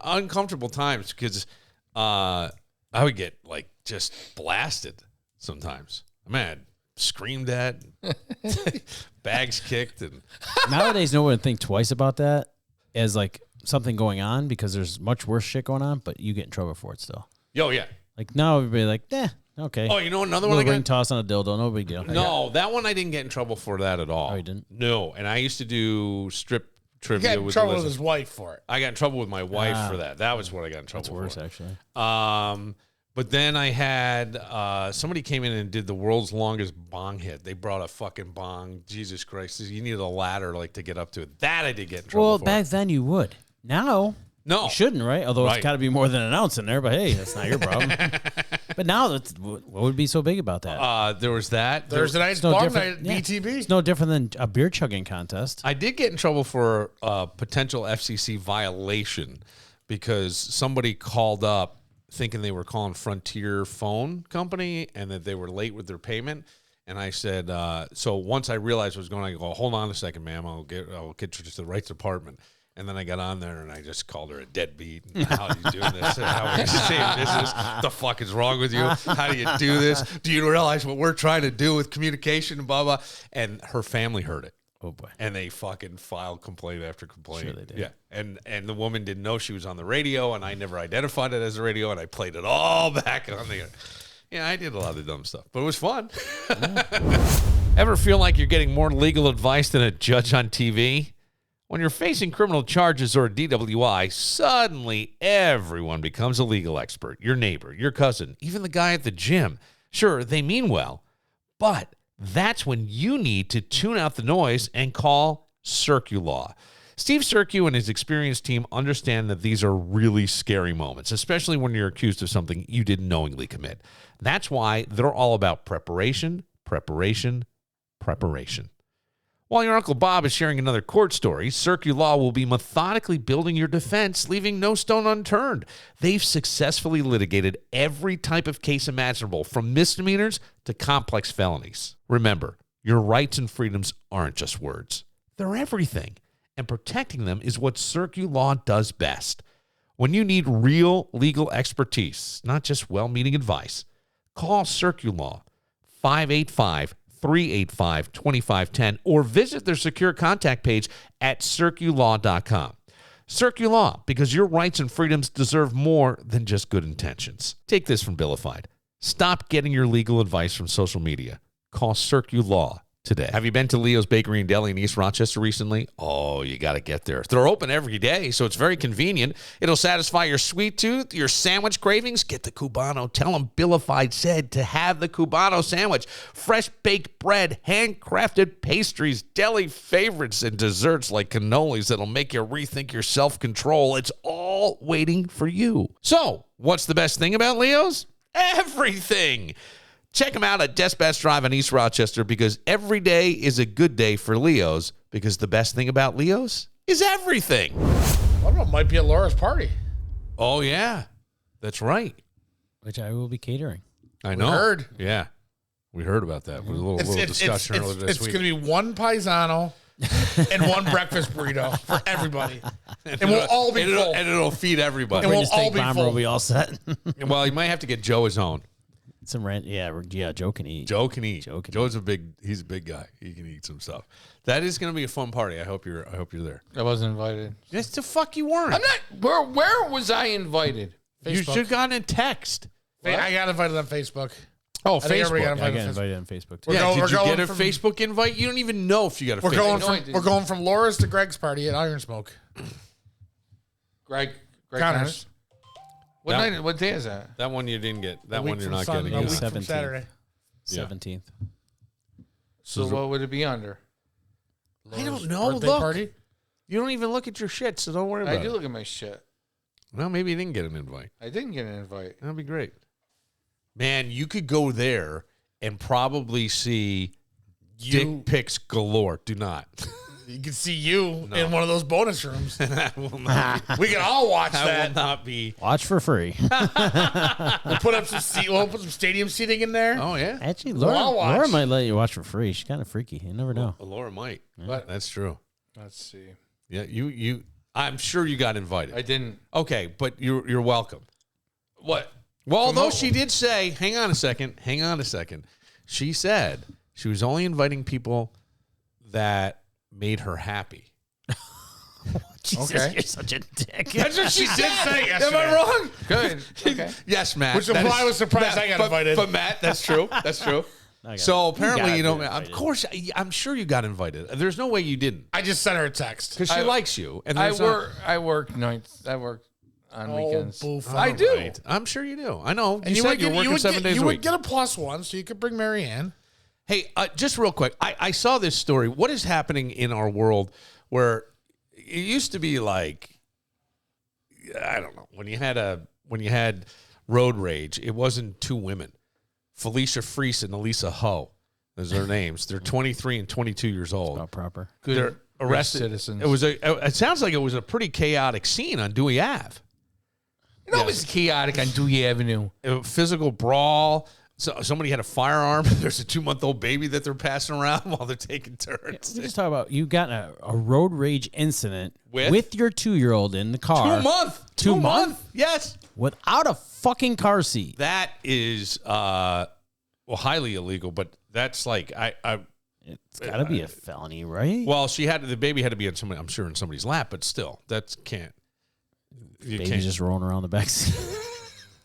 uncomfortable times because I would get like just blasted sometimes. Man, screamed at, bags kicked, and Nowadays, no one would think twice about that as like something going on because there's much worse shit going on, but you get in trouble for it still. yo, yeah. Like now, everybody like, okay. Oh, you know another one I Little ring got? toss on a dildo, no big deal. No, that one I didn't get in trouble for that at all. Oh, you didn't? No, and I used to do strip He trivia got in with trouble the with lizard. his wife for it. I got in trouble with my wife for that. That was what I got in trouble That's worse, for. actually. But then I had somebody came in and did the world's longest bong hit. They brought a fucking bong. Jesus Christ. You needed a ladder like to get up to it. That I did get in trouble Well, for. back then you would. Now, No. you shouldn't, right? Although Right. it's got to be more than an ounce in there, but hey, that's not your problem. But now, what would be so big about that? There was that. Thursday night's It's no bong different- night at yeah. BTB. It's no different than a beer chugging contest. I did get in trouble for a potential FCC violation because somebody called up thinking they were calling Frontier Phone Company and that they were late with their payment. And I said, so once I realized what was going on, I go, hold on a second, ma'am. I'll get you to the right department. And then I got on there and I just called her a deadbeat. And how are you doing this? How are you saying business? The fuck is wrong with you? How do you do this? Do you realize what we're trying to do with communication and blah, blah? And her family heard it. Oh, boy. And they fucking filed complaint after complaint. Sure they did. Yeah. And the woman didn't know she was on the radio, and I never identified it as a radio, and I played it all back on the air. Yeah, I did a lot of dumb stuff, but it was fun. Ever feel like you're getting more legal advice than a judge on TV? When you're facing criminal charges or a DWI, suddenly everyone becomes a legal expert. Your neighbor, your cousin, even the guy at the gym. Sure, they mean well, but that's when you need to tune out the noise and call CircuLaw. Steve Circu and his experienced team understand that these are really scary moments, especially when you're accused of something you didn't knowingly commit. That's why they're all about preparation, preparation, preparation. While your Uncle Bob is sharing another court story, CircuLaw will be methodically building your defense, leaving no stone unturned. They've successfully litigated every type of case imaginable, from misdemeanors to complex felonies. Remember, your rights and freedoms aren't just words. They're everything. And protecting them is what CircuLaw does best. When you need real legal expertise, not just well-meaning advice, call CircuLaw 585-385-2510 or visit their secure contact page at circulaw.com. CircuLaw, because your rights and freedoms deserve more than just good intentions. Take this from Billified. Stop getting your legal advice from social media. Call CircuLaw today. Have you been to Leo's Bakery and Deli in East Rochester recently? Oh, you got to get there. They're open every day, so it's very convenient. It'll satisfy your sweet tooth, your sandwich cravings. Get the Cubano. Tell them Billified said to have the Cubano sandwich. Fresh baked bread, handcrafted pastries, deli favorites, and desserts like cannolis that'll make you rethink your self-control. It's all waiting for you. So, what's the best thing about Leo's? Everything. Check them out at Dispatch Drive in East Rochester because every day is a good day for Leo's because the best thing about Leo's is everything. I don't know. It might be at Laura's party. Oh, yeah. That's right. Which I will be catering. I know. We heard. Yeah. We heard about that. With a little discussion earlier this It's week. going to be one Paisano and one breakfast burrito for everybody. And we'll all be full. And it'll feed everybody. And we'll Just all take be bomber full. will be all set. Well, you might have to get Joe his own. Some rent. Yeah, Joe can eat. Joe can eat. Joe's He's a big guy. He can eat some stuff. That is going to be a fun party. I hope you're there. I wasn't invited. Yes, the fuck you weren't. I'm not. Where was I invited? You should have gotten a text. I got invited on Facebook. Oh, I think everybody got I invited got on Facebook. invited on Facebook too. We're Yeah, going- did we're you going get a from- Facebook invite? You don't even know if you got a We're Facebook going invite. from Laura's to Greg's party at Iron Smoke. Greg Connors. What night? What day is that? That one you didn't get. That A week one you're from not Sunday, getting. a week from 17th. Saturday. 17th. So what would it be under? I don't know. Birthday Look. party? You don't even look at your shit, so don't worry about I do it. look at my shit. Well, maybe you didn't get an invite. I didn't get an invite. That'd be great. Man, you could go there and probably see dick pics galore. Do not. You can see you in one of those bonus rooms. That will not be. We can all watch That that. will not be. Watch for free. We'll put up we'll put some stadium seating in there. Oh, yeah. Actually, Well, I'll watch. Laura might let you watch for free. She's kind of freaky. You never know. Laura might. But That's true. let's see. Yeah, you. I'm sure you got invited. I didn't. Okay, but you're welcome. What? Well, although she did say, hang on a second. She said she was only inviting people that made her happy. Jesus, Okay. you're such a dick. That's what she did say yesterday. Am I wrong? Good. Okay. Yes, Matt. Which is That why I was surprised I got invited. But Matt, that's true. That's true. So apparently, you know, of course, I'm sure you got invited. There's no way you didn't, I just sent her a text. because she likes you. And I there's not- work. I work nights. I work on weekends. boof. I do. Right. I'm sure you do. I know. And you said you're working 7 days you a would week. get a +1, so you could bring Marianne. Hey, just real quick, I saw this story. What is happening in our world where it used to be like, I don't know, when you had road rage, it wasn't two women, Felicia Freese and Elisa Ho. Those are their names. They're 23 and 22 years old. Not proper. Good. They're arrested. citizens. It sounds like it was a pretty chaotic scene on Dewey Ave. You know, it was chaotic on Dewey Avenue. A physical brawl. So somebody had a firearm. There's a 2-month-old baby that they're passing around while they're taking turns. We just talk about you got a road rage incident With? with your 2-year-old in the car. 2 month. 2 month? Yes. Without a fucking car seat. That is highly illegal, but that's like It's got to be a felony, right? well, the baby had to be in somebody, I'm sure, in somebody's lap, but still, that can't. You Baby's can't. just rolling around the back seat.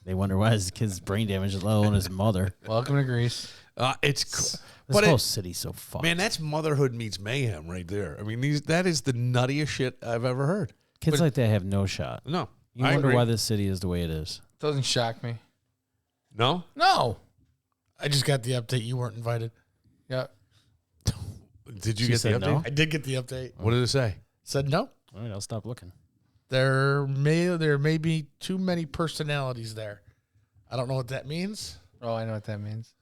They wonder why his kid's brain damaged, let alone his mother. Welcome to Greece. It's This whole city's so fucked. man, that's motherhood meets mayhem right there. I mean, that is the nuttiest shit I've ever heard. Kids like that have no shot. No, You I wonder agree. why this city is the way it is. Doesn't shock me. No, No. I just got the update. You weren't invited. Yeah. did you She get the said update? no? I did get the update. What did it say? Said no. All right, I'll stop looking. There may be too many personalities there. I don't know what that means. Oh, I know what that means.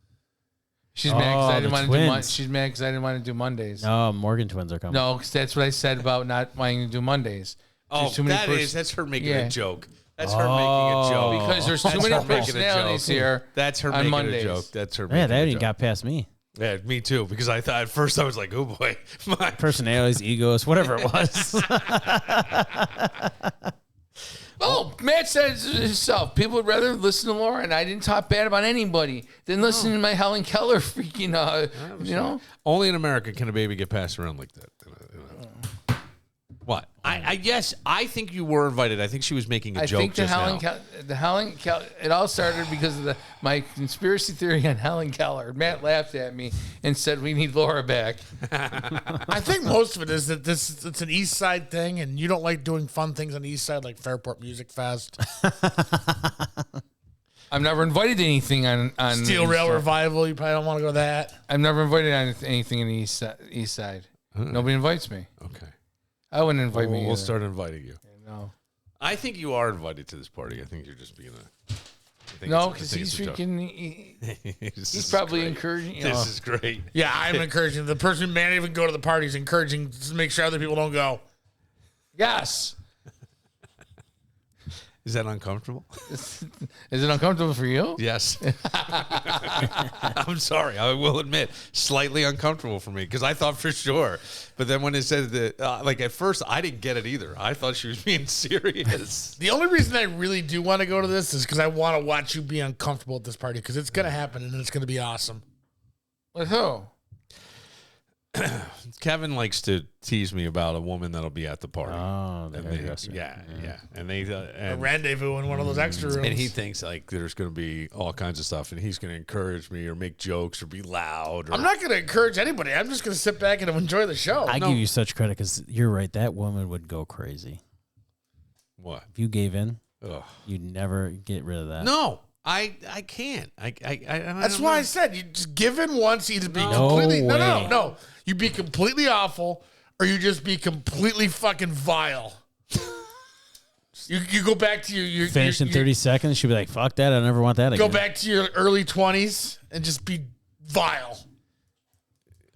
She's Oh, mad because I the didn't want to do. twins. She's mad because I didn't want to do Mondays. No, Morgan twins are coming. No, because that's what I said about not wanting to do Mondays. Oh, There's too many that's her making Yeah. a joke. That's her making a joke. Because there's too That's many her making a personalities joke. here. That's her on making Mondays. a joke. That's her making Yeah, a that even joke. got past me. Yeah, me too. Because I thought at first I was like, oh boy, my Personalities, egos, whatever it was. Oh, Matt said it himself. People would rather listen to Laura, and I didn't talk bad about anybody than listen to my Helen Keller freaking, you know? Only in America can a baby get passed around like that. What? Yes, I think you were invited. I think she was making a joke. I think the Helen Keller, it all started because of my conspiracy theory on Helen Keller. Matt laughed at me and said we need Laura back. I think most of it is that it's an East Side thing, and you don't like doing fun things on the East Side like Fairport Music Fest. I've never invited to anything on Steel Rail Revival. You probably don't want to go to that. I've never invited on anything in the East Side. Nobody invites me. Okay. I wouldn't invite me. We'll start inviting you. No. I think you are invited to this party. I think you're just being a. No, because he's freaking. He's probably encouraging. This is great. Yeah, I'm encouraging. The person who may not even go to the party is encouraging to make sure other people don't go. Yes. Is that uncomfortable? Is it uncomfortable for you? Yes. I'm sorry. I will admit, slightly uncomfortable for me because I thought for sure. But then when it said that, like at first, I didn't get it either. I thought she was being serious. The only reason I really do want to go to this is because I want to watch you be uncomfortable at this party because it's going to happen and it's going to be awesome. With who? Kevin likes to tease me about a woman that'll be at the party. Oh, yeah. And they a rendezvous in one of those extra rooms. And he thinks like there's going to be all kinds of stuff, and he's going to encourage me or make jokes or be loud. I'm not going to encourage anybody. I'm just going to sit back and enjoy the show. I give you such credit because you're right. That woman would go crazy. What? If you gave in, you'd never get rid of that. No. I can't. I That's why I said you just give in once. Either be completely no. You be completely awful, or you just be completely fucking vile. You go back to your finish in 30 seconds. She'll be like, "Fuck that! I never want that again." Go back to your early 20s and just be vile.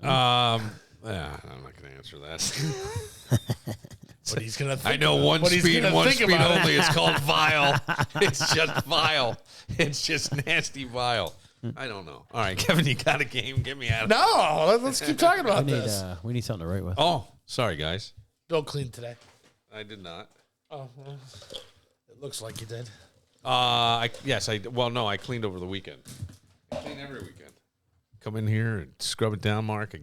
Yeah, I'm not going to answer that. But he's gonna. I know one speed only. It's called vile. It's just vile. It's just nasty vile. I don't know. All right, Kevin, you got a game? Get me out of No, let's keep talking about this. We need something to write with. Oh, sorry, guys. Bill cleaned today. I did not. Oh, well, it looks like you did. I cleaned over the weekend. I clean every weekend. Come in here and scrub it down, Mark. I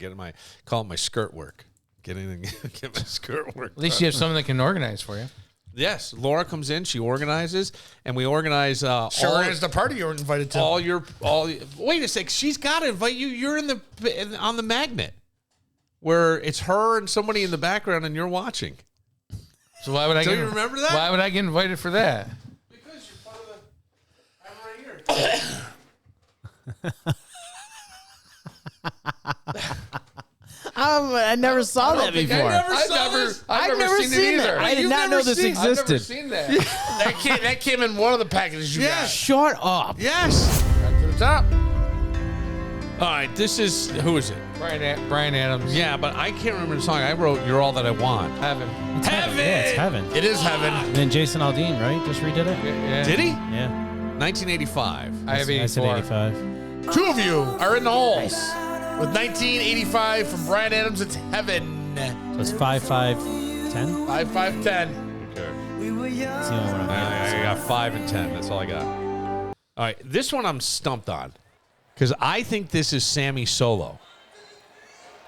call it my skirt work. Get in and get my skirt work. At least you have someone that can organize for you. Yes, Laura comes in, she organizes, and we organize. Is the party you're invited to. Wait a sec, she's got to invite you. You're on the magnet, where it's her and somebody in the background, and you're watching. So why would I? Do you remember that? Why would I get invited for that? Because you're part of the. I'm right here. I never saw that before. I've never seen it either. I did not know this existed. I've never seen that. that came in one of the packages you got. Shut up. Yes. Right to the top. All right, who is it? Brian Adams. Yeah, but I can't remember the song. I wrote "You're All That I Want." Heaven. Yeah, it's Heaven. It is Heaven. And then Jason Aldean, right? Just redid it? Yeah. Did he? Yeah. 1985. I have 84. I said 85. Two of you are in the holes. With 1985 from Brian Adams, it's Heaven. So it's 5-5-10? 5-5-10. Okay. That's the only one I got 5 and 10. That's all I got. All right, this one I'm stumped on because I think this is Sammy Solo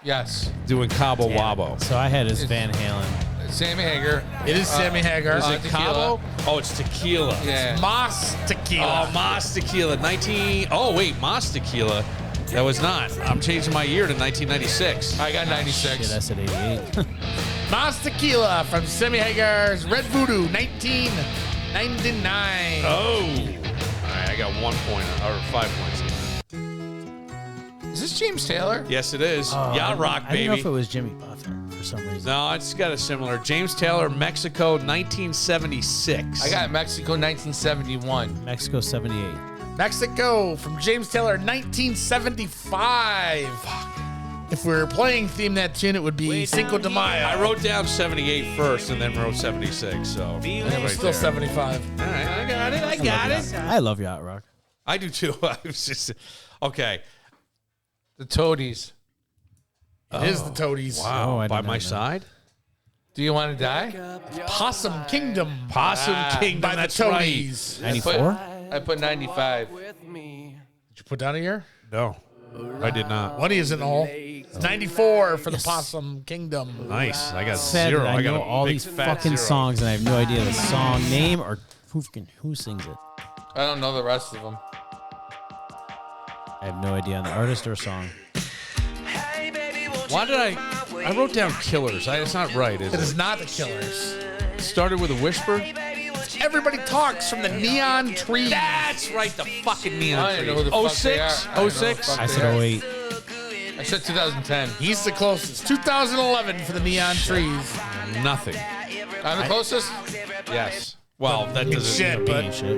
Yes. doing Cabo Wabo. So I had his Van Halen. Sammy Hagar. It is Sammy Hagar. Is it Tequila. Cabo? Oh, it's Tequila. Yeah. Moss Tequila. Oh, Mas Tequila. Mas Tequila. That was not. I'm changing my year to 1996. I got 96. Shit, I said 88. Moss Tequila from Sammy Hagar's Red Voodoo, 1999. Oh. All right, I got 1 point or 5 points. Is this James Taylor? Yes, it is. Yacht Rock, I didn't know baby. if it was Jimmy Buffett for some reason. No, it's got a similar. James Taylor, Mexico, 1976. I got Mexico 1971. Mexico 78. Mexico from James Taylor, 1975. If we were playing Theme That Tune, it would be Cinco de Mayo. I wrote down 78 first and then wrote 76. So it was still 75. All right, I got it. I love Yacht Rock. I do too. I was just okay. The Toadies. It is the Toadies. Wow, Oh, I by didn't my know that. side. Do you want to die? Possum Kingdom. Possum Kingdom. By the That's right. Tonys. 94? I put 95. Did you put down a year? No, I did not. One is in the hole. It's 94 for the Possum Kingdom. Nice. I got Sad zero. that I got know a all big these fat fucking zero. songs and I have no idea the song name or who sings it. I don't know the rest of them. I have no idea on the artist or song. Why did I wrote down Killers. It's not right, is It it? is not the Killers. Started with a whisper. Everybody Talks from the Neon Trees. That's right, the fucking Neon I don't know who the Trees. fuck they are. 06? I don't know who the 06? fuck I they said are. 08. I said 2010. He's the closest. 2011 for the Neon Trees. Nothing. I'm the closest. Yes. Well, that It's doesn't. shit, but Ain't shit.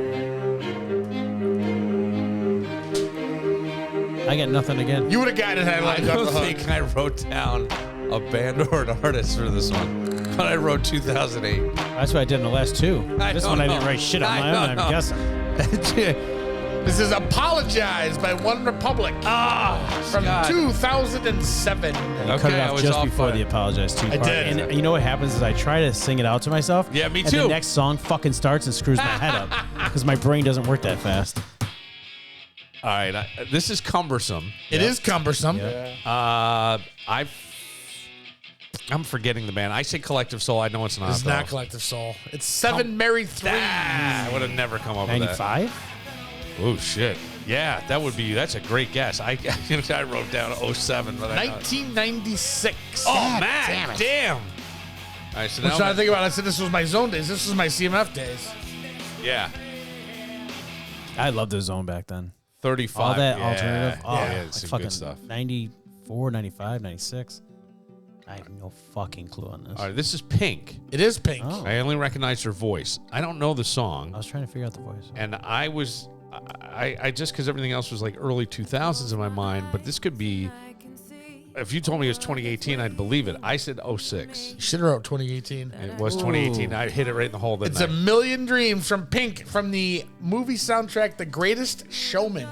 I got nothing again. you would have gotten it had I I lined up don't the hook. think I wrote down a band or an artist for this one, but I wrote 2008. That's what I did in the last two. I This don't one I know. didn't write shit on I my own. don't I'm know. guessing. This is Apologize by One Republic from 2007. I cut it I off was just off before by- the apologize to I part. did. And you know what happens is I try to sing it out to myself. Yeah, me and too. the next song fucking starts and screws my head up because my brain doesn't work that fast. All right, this is cumbersome. It is cumbersome. I'm forgetting the band. I say Collective Soul. I know it's not. It's though. not Collective Soul. It's Seven Mary Three. I would have never come up with that. 95? Oh shit. Yeah, that's a great guess. I wrote down 07, but I 1996. Oh God man, damn. All right, so I'm now trying to think about it. I said this was my zone days. This was my CMF days. yeah, I loved the zone back then. 35. All that yeah. alternative. Oh, yeah, like it's some fucking good stuff. 94, 95, 96. I have no fucking clue on this. All right, this is Pink. It is Pink. Oh. I only recognize her voice. I don't know the song, I was trying to figure out the voice. and I just because everything else was like early 2000s in my mind, but this could be. If you told me it was 2018, I'd believe it. I said 06. You should have wrote 2018. And it was 2018. I hit it right in the hole that It's night. a Million Dreams from Pink from the movie soundtrack The Greatest Showman.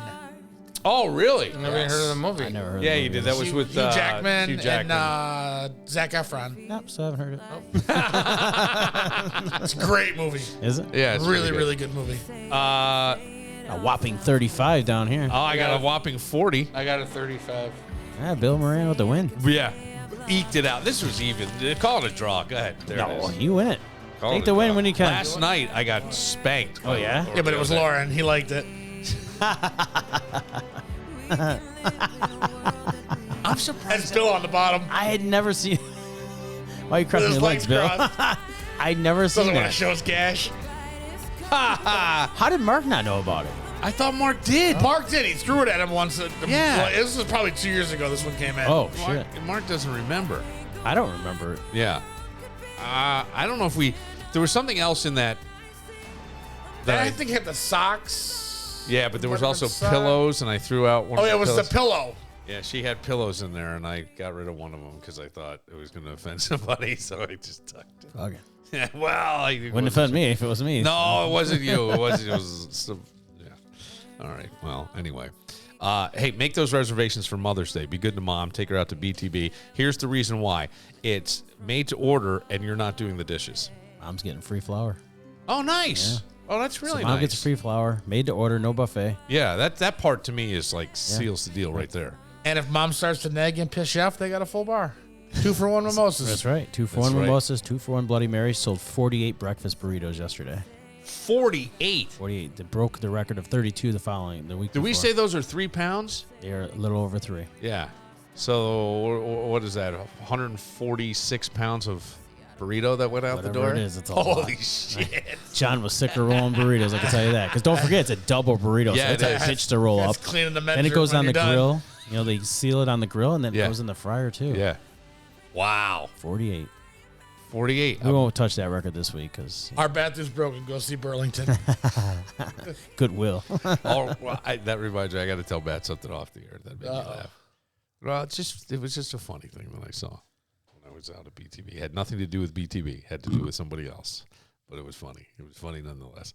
Oh, really? I never heard of the movie. I never heard Yeah, of you the did. movie. That was with Hugh Jackman, Hugh Jackman. and Zac Efron. Nope, so I haven't heard it. It's a great movie. Is it? Yeah, it's Really, pretty really good movie. good. A whopping 35 down here. Oh, I got a whopping 40. I got a 35. Bill Moran with the win. Yeah, eked it out. This was even. Call it a draw. Go ahead. There it No, is. you win it. Call Take it the a win draw. when you can. Last night I got spanked. Oh, yeah? Yeah, but it was Lauren. He liked it. I'm surprised. That's Bill on the bottom. I had never seen. Why are you crossing With your his legs, Bill? legs crossed. I'd never seen Doesn't want to that. show his gash. How did Mark not know about it? I thought Mark did. Mark did. He threw it at him once. Yeah. Well, this was probably 2 years ago. This one came in. Oh, shit. Mark doesn't remember. I don't remember it. Yeah. I don't know if there was something else in that. And I think it had the socks. Yeah, but there was Whatever also sock. pillows, and I threw out one. Oh, of yeah, the it was pillows. the pillow. Yeah, she had pillows in there, and I got rid of one of them because I thought it was going to offend somebody, so I just tucked it. Okay. Yeah, well, Wouldn't offend me if it was me. No, it wasn't you. It wasn't. It was. Yeah. All right. Well, anyway. Hey, make those reservations for Mother's Day. Be good to Mom. Take her out to BTB. Here's the reason why. It's made to order, and you're not doing the dishes. Mom's getting free flour. Oh, nice. Oh, that's really So Mom nice. gets free flour, made to order, no buffet. Yeah, that part to me is like seals the deal right there. And if mom starts to nag and piss you off, they got a full bar. 2 for 1 mimosas. That's right. 2 for That's 1 right. mimosas, 2 for 1 Bloody Marys. Sold 48 breakfast burritos yesterday. 48. 48. They broke the record of 32 the week Did we before. say those are 3 pounds? They're a little over 3. Yeah. So what is that? 146 pounds of burrito that went out Whatever the door? it is, it's a Holy lot. shit. John was sick of rolling burritos, I can tell you that. Because don't forget, it's a double burrito. Yeah, so it's it a is. bitch to roll up. That's cleaning the Then it measure goes when on the you're done. grill. You know, they seal it on the grill, and then Yeah. it goes in the fryer, too. Yeah. Wow. 48. 48. We won't touch that record this week because Our bathroom's broken. Go see Burlington. goodwill. Well, that reminds me, I got to tell Matt something off the air that made me laugh. Well, it was just a funny thing that I saw when I was out at BTB. It had nothing to do with BTB. It had to do with somebody else. But it was funny. It was funny nonetheless.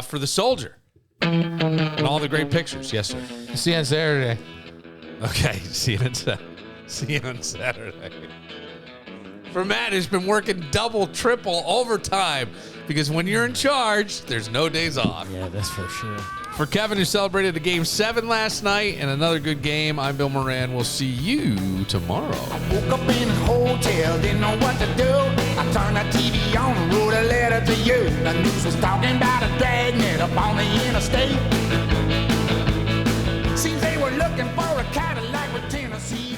For the Soldier and all the great pictures. Yes, sir. See you on Saturday. Okay. See you on Saturday. for Matt, who's been working double, triple, overtime. Because when you're in charge, there's no days off. Yeah, that's for sure. For Kevin, who celebrated the Game 7 last night and another good game, I'm Bill Moran. We'll see you tomorrow. I woke up in a hotel, didn't know what to do. I turned the TV on and wrote a letter to you. The news was talking about a dragnet up on the interstate. Seems they were looking for a Cadillac with Tennessee.